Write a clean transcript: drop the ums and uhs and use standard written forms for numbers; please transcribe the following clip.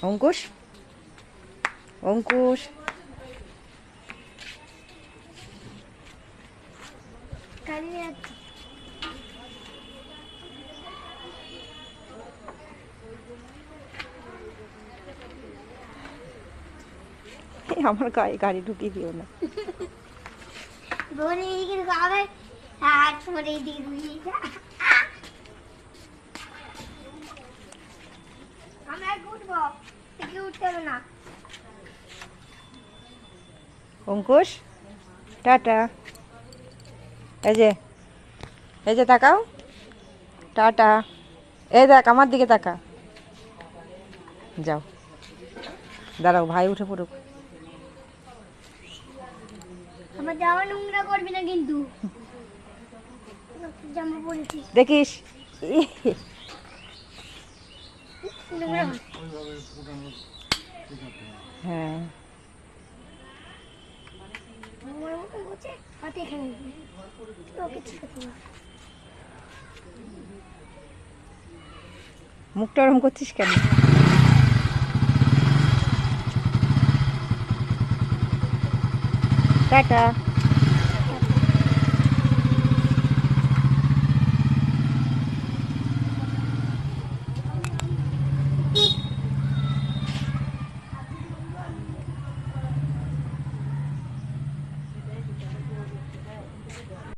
অঙ্কুশ, অঙ্কুশ, আমার গায়ে গাড়ি ঢুকিয়ে দিও না। অঙ্কুশ, টাটা। এই যে তাকাও, টাটা। এই দেখ আমার দিকে তাকা। যাও, দাঁড়াও, ভাই উঠে পড়ুক। আমার জামা নোংরা করবি না কিন্তু। জামা পরেছি দেখিস। নোংরা। হ্যাঁ, আমার মতো হচ্ছে হাতে এখানে ওকে ঠিক আছে। মুখটা ওরম করছিস কেন? টাটা।